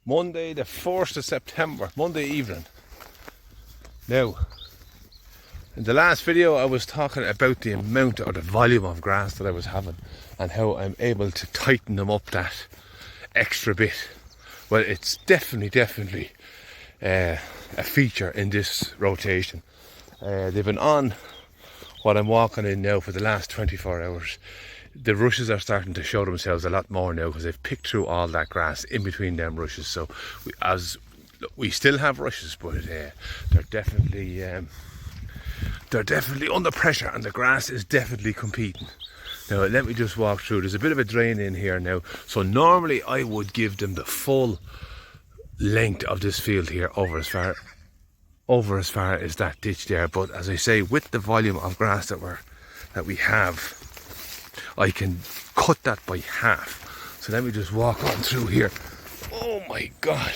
Monday the 1st of September, Monday evening. Now, in the last video I was talking about the amount or the volume of grass that I was having and how I'm able to tighten them up that extra bit. Well, it's definitely a feature in this rotation. They've been on what I'm walking in now for the last 24 hours. The rushes are starting to show themselves a lot more now because they've picked through all that grass in between them rushes. So we still have rushes, but they're definitely under pressure, and the grass is definitely competing. Now let me just walk through. There's a bit of a drain in here now, so normally I would give them the full length of this field here over as far as that ditch there. But as I say, with the volume of grass that we have, I can cut that by half. So let me just walk on through here. Oh my God!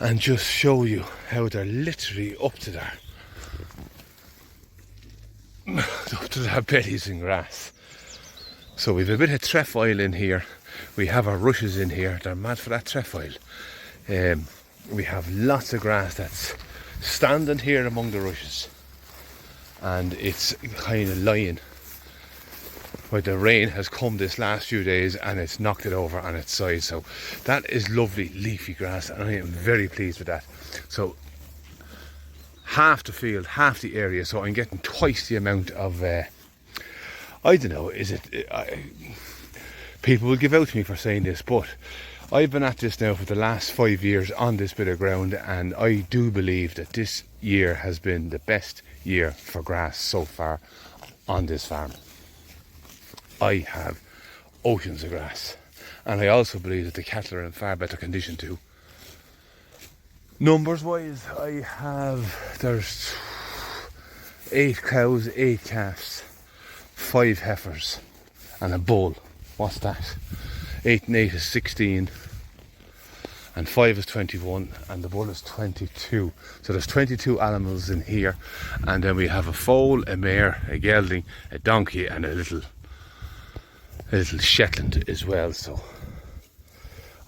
And just show you how they're literally up to their bellies in grass. So we've a bit of trefoil in here. We have our rushes in here. They're mad for that trefoil. We have lots of grass that's standing here among the rushes, and it's kind of lying where the rain has come this last few days and it's knocked it over on its side. So that is lovely leafy grass, and I am very pleased with that. So half the field, half the area, so I'm getting twice the amount of I don't know, people will give out to me for saying this, but I've been at this now for the last 5 years on this bit of ground, and I do believe that this year has been the best year for grass so far on this farm. I have oceans of grass, and I also believe that the cattle are in far better condition too. Numbers wise, there's 8 cows, 8 calves, 5 heifers and a bull. What's that? 8 and 8 is 16, and 5 is 21, and the bull is 22. So there's 22 animals in here, and then we have a foal, a mare, a gelding, a donkey, and a little Shetland as well. So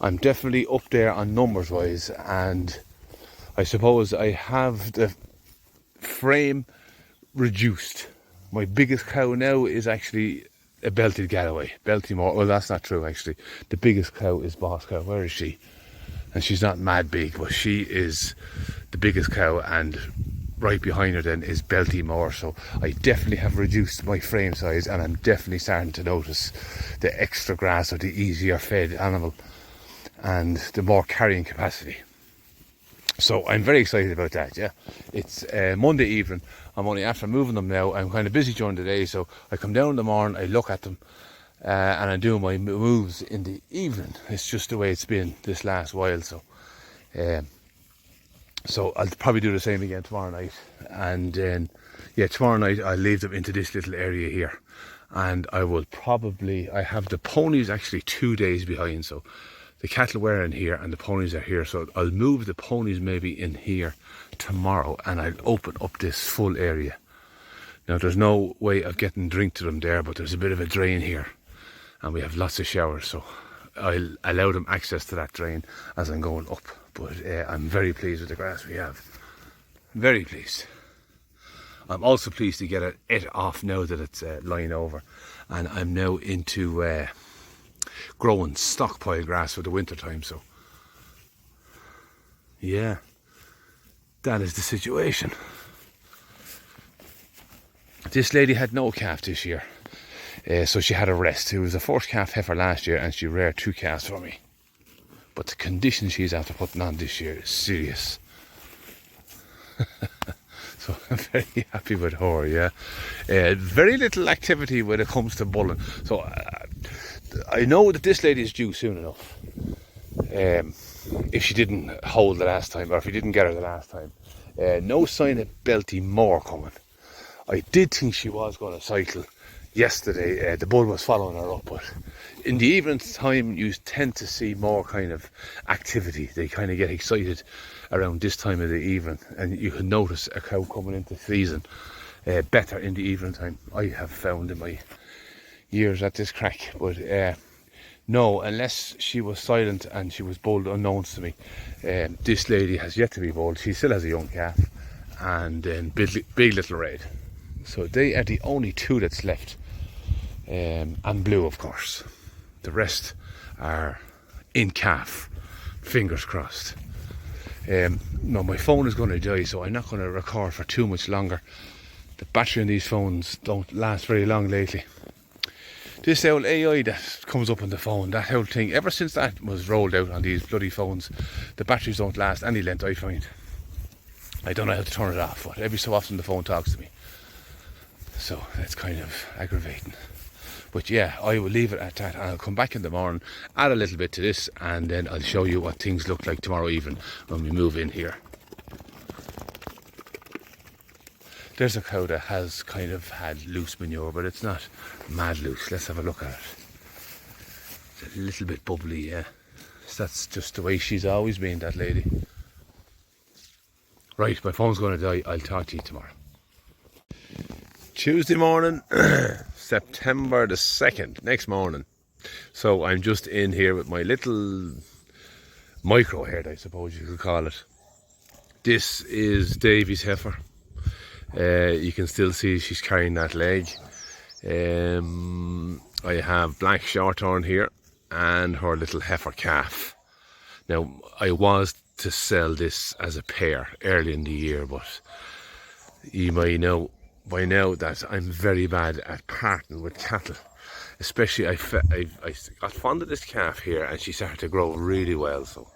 I'm definitely up there on numbers wise, and I suppose I have the frame reduced. My biggest cow now is actually a belted Galloway, Beltimore. Well, that's not true actually. The biggest cow is Boss Cow. Where is she? And she's not mad big, but she is the biggest cow, and right behind her then is Beltimore. So I definitely have reduced my frame size, and I'm definitely starting to notice the extra grass or the easier fed animal and the more carrying capacity. So I'm very excited about that. Yeah, it's Monday evening. I'm only after moving them now. I'm kind of busy during the day, so I come down in the morning, I look at them, and I do my moves in the evening. It's just the way it's been this last while. So I'll probably do the same again tomorrow night, and then tomorrow night I'll leave them into this little area here, and I have the ponies actually 2 days behind. So the cattle were in here and the ponies are here, so I'll move the ponies maybe in here tomorrow, and I'll open up this full area. Now there's no way of getting drink to them there, but there's a bit of a drain here, and we have lots of showers, so I'll allow them access to that drain as I'm going up. But I'm very pleased with the grass we have. Very pleased. I'm also pleased to get it off now that it's lying over, and I'm now into growing stockpile grass for the winter time. So yeah, that is the situation. This lady had no calf this year, so she had a rest. It was the first calf heifer last year, and she reared 2 calves for me. But the condition she's after putting on this year is serious. So I'm very happy with her. Yeah, very little activity when it comes to bulling. So I know that this lady is due soon enough. If she didn't hold the last time, or if he didn't get her the last time. No sign of Beltimore coming. I did think she was going to cycle yesterday. The bull was following her up, but in the evening time you tend to see more kind of activity. They kind of get excited around this time of the evening, and you can notice a cow coming into season better in the evening time, I have found in my years at this crack. But No, unless she was silent and she was bold unknowns to me. This lady has yet to be bold. She still has a young calf, and then big little red. So they are the only two that's left, and blue, of course. The rest are in calf. Fingers crossed. No, my phone is going to die, so I'm not going to record for too much longer. The battery on these phones don't last very long lately. This old AI that comes up on the phone, that whole thing, ever since that was rolled out on these bloody phones, the batteries don't last any length, I find. I don't know how to turn it off, but every so often the phone talks to me. So that's kind of aggravating. But yeah, I will leave it at that, and I'll come back in the morning, add a little bit to this, and then I'll show you what things look like tomorrow evening when we move in here. There's a cow that has kind of had loose manure, but it's not mad loose. Let's have a look at it. It's a little bit bubbly, yeah. So that's just the way she's always been, that lady. Right, my phone's going to die. I'll talk to you tomorrow. Tuesday morning, September the 2nd, next morning. So I'm just in here with my little micro herd, I suppose you could call it. This is Davy's heifer. You can still see she's carrying that leg. I have black shorthorn here and her little heifer calf. Now, I was to sell this as a pair early in the year, but you may know by now that I'm very bad at parting with cattle. Especially, I got fond of this calf here, and she started to grow really well, so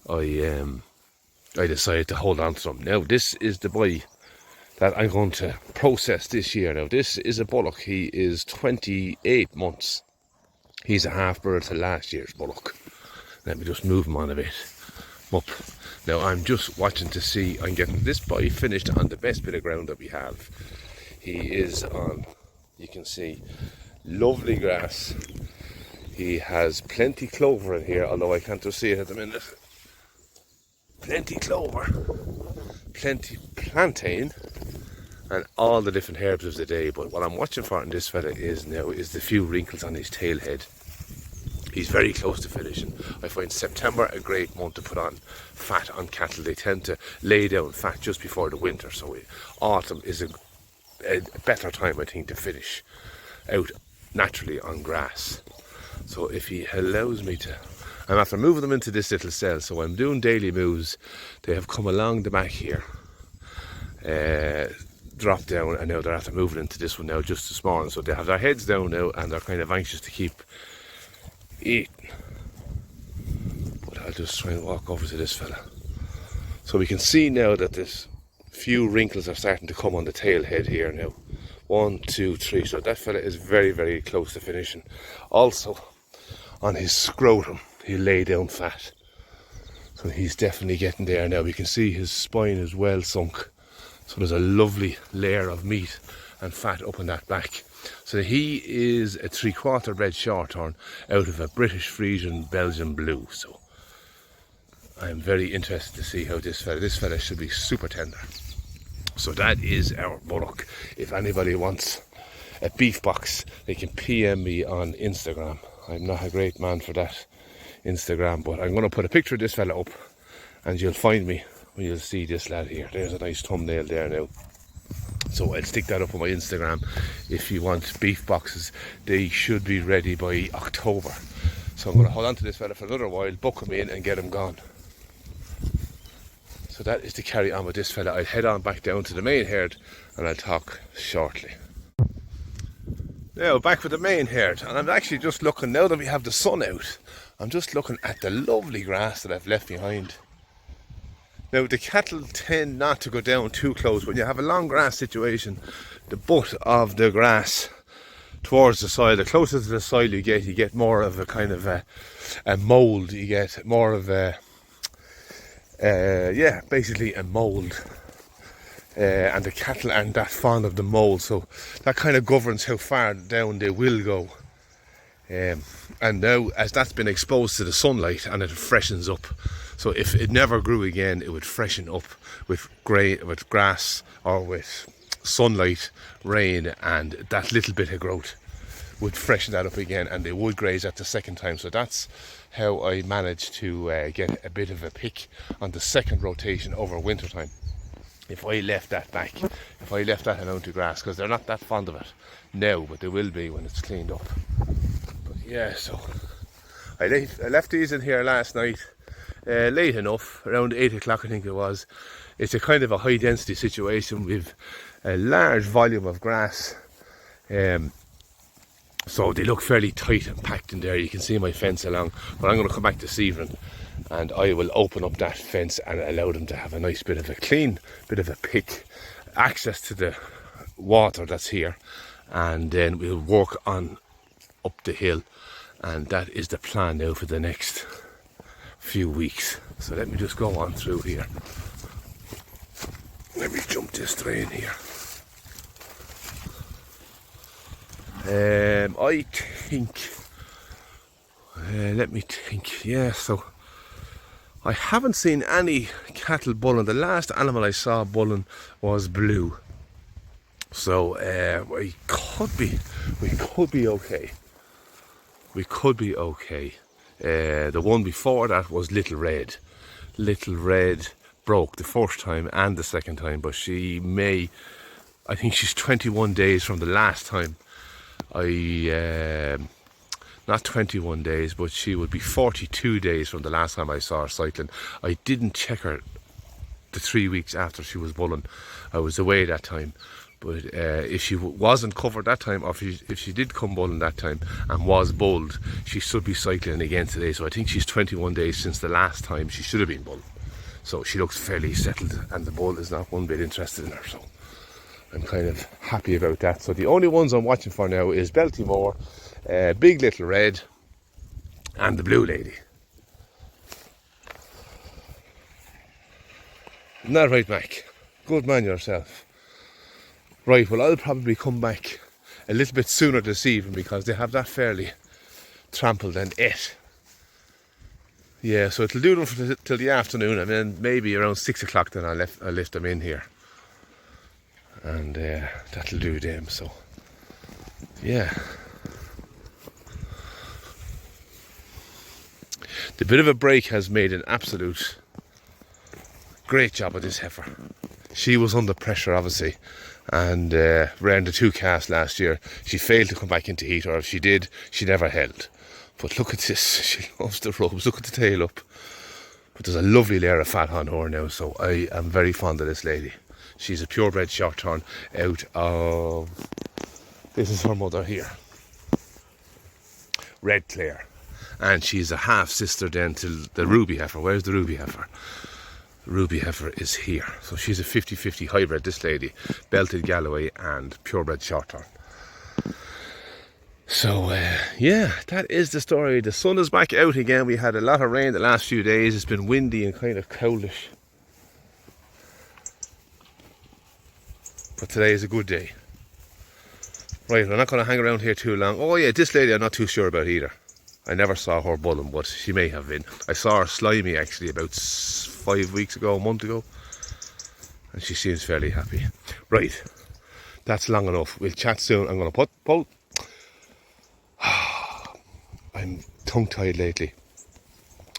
I decided to hold on to them. Now, this is the boy that I'm going to process this year. Now, this is a bullock. He is 28 months. He's a half brother to last year's bullock. Let me just move him on a bit. Up. Now, I'm just watching to see, I'm getting this boy finished on the best bit of ground that we have. He is on, you can see, lovely grass. He has plenty clover in here, although I can't just see it at the minute. Plenty clover, plenty plantain, and all the different herbs of the day. But what I'm watching for in this fella is the few wrinkles on his tail head. He's very close to finishing. I find September a great month to put on fat on cattle. They tend to lay down fat just before the winter, so autumn is a better time, I think, to finish out naturally on grass. So if he allows me to, I'm after moving them into this little cell, so I'm doing daily moves. They have come along the back here, drop down, and now they're after moving into this one now just this morning. So they have their heads down now, and they're kind of anxious to keep eating. But I'll just try and walk over to this fella. So we can see now that this few wrinkles are starting to come on the tail head here now. 1, 2, 3. So that fella is very, very close to finishing. Also, on his scrotum, he lay down fat. So he's definitely getting there now. We can see his spine is well sunk. So there's a lovely layer of meat and fat up on that back. So he is a 3/4 red shorthorn out of a British Frisian Belgian blue. So I'm very interested to see how this fella should be super tender. So that is our bullock. If anybody wants a beef box, they can PM me on Instagram. I'm not a great man for that Instagram, but I'm going to put a picture of this fella up, and you'll find me when you'll see this lad here. There's a nice thumbnail there now. So I'll stick that up on my Instagram. If you want beef boxes, they should be ready by October. So I'm going to hold on to this fella for another while, book him in and get him gone. So that is to carry on with this fella. I'll head on back down to the main herd and I'll talk shortly. Now back with the main herd, and I'm actually just looking, now that we have the sun out, I'm just looking at the lovely grass that I've left behind. Now the cattle tend not to go down too close. When you have a long grass situation, the butt of the grass towards the soil, the closer to the soil you get more of a kind of a mould. You get more of a, basically a mould. And the cattle aren't that fond of the mould, so that kind of governs how far down they will go. And now, as that's been exposed to the sunlight, and it freshens up. So if it never grew again, it would freshen up with grass or with sunlight, rain, and that little bit of growth. would freshen that up again, and they would graze that the second time. So that's how I managed to get a bit of a pick on the second rotation over winter time. If I left that back, if I left that alone to grass, because they're not that fond of it now, but they will be when it's cleaned up. But yeah, so I left these in here last night, late enough, around 8 o'clock I think it was. It's a kind of a high density situation with a large volume of grass, so they look fairly tight and packed in there. You can see my fence along, but I'm going to come back this evening and I will open up that fence and allow them to have a nice bit of a clean, bit of a pick, access to the water that's here, and then we'll walk on up the hill, and that is the plan now for the next few weeks. So let me just go on through here. Let me jump this drain here. I think, let me think, yeah, so I haven't seen any cattle bulling. The last animal I saw bulling was blue. So we could be okay. We could be okay. The one before that was Little Red. Little Red broke the first time and the second time, but I think she's 21 days from the last time. Not 21 days, but she would be 42 days from the last time I saw her cycling. I didn't check her the 3 weeks after she was bulling. I was away that time. But if she wasn't covered that time, or if she did come bulling that time and was bulled, she should be cycling again today. So I think she's 21 days since the last time she should have been bulled. So she looks fairly settled, and the bull is not one bit interested in her. So I'm kind of happy about that. So the only ones I'm watching for now is Beltymore, Big Little Red, and the Blue Lady. Isn't that right, Mac? Good man yourself. Right, well, I'll probably come back a little bit sooner this evening because they have that fairly trampled and ate. Yeah, so it'll do them till the afternoon, and then maybe around 6 o'clock then I'll lift them in here. And that'll do them, so yeah. The bit of a break has made an absolute great job of this heifer. She was under pressure, obviously, and ran the 2 casts last year. She failed to come back into heat, or if she did, she never held. But look at this, she loves the ropes. Look at the tail up. But there's a lovely layer of fat on her now, so I am very fond of this lady. She's a purebred short-horn out of, this is her mother here, Red Clare. And she's a half-sister then to the Ruby heifer. Where's the Ruby heifer? The Ruby heifer is here. So she's a 50-50 hybrid, this lady. Belted Galloway and purebred short-horn. So, yeah, that is the story. The sun is back out again. We had a lot of rain the last few days. It's been windy and kind of cloudish. But today is a good day. Right, we're not going to hang around here too long. Oh yeah, this lady I'm not too sure about either. I never saw her bulling, but she may have been. I saw her slimy actually about 5 weeks ago, a month ago. And she seems fairly happy. Right, that's long enough. We'll chat soon. I'm going to put I'm tongue-tied lately.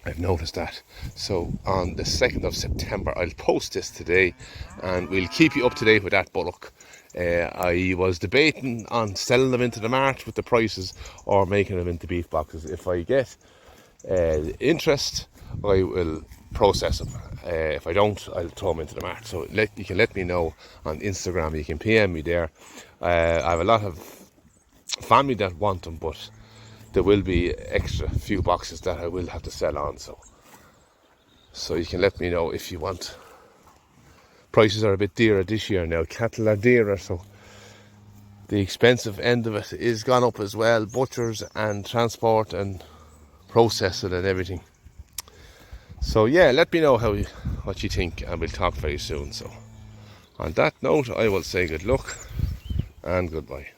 I've noticed that. So on the 2nd of September, I'll post this today and we'll keep you up to date with that bullock. I was debating on selling them into the mart with the prices or making them into beef boxes. If I get interest, I will process them. If I don't, I'll throw them into the mart. So you can let me know on Instagram. You can PM me there. I have a lot of family that want them, but there will be extra few boxes that I will have to sell on, so you can let me know if you want. Prices are a bit dearer this year now. Cattle are dearer, so the expensive end of it is gone up as well. Butchers and transport and processing and everything. So yeah, let me know what you think, and we'll talk very soon. So on that note, I will say good luck and goodbye.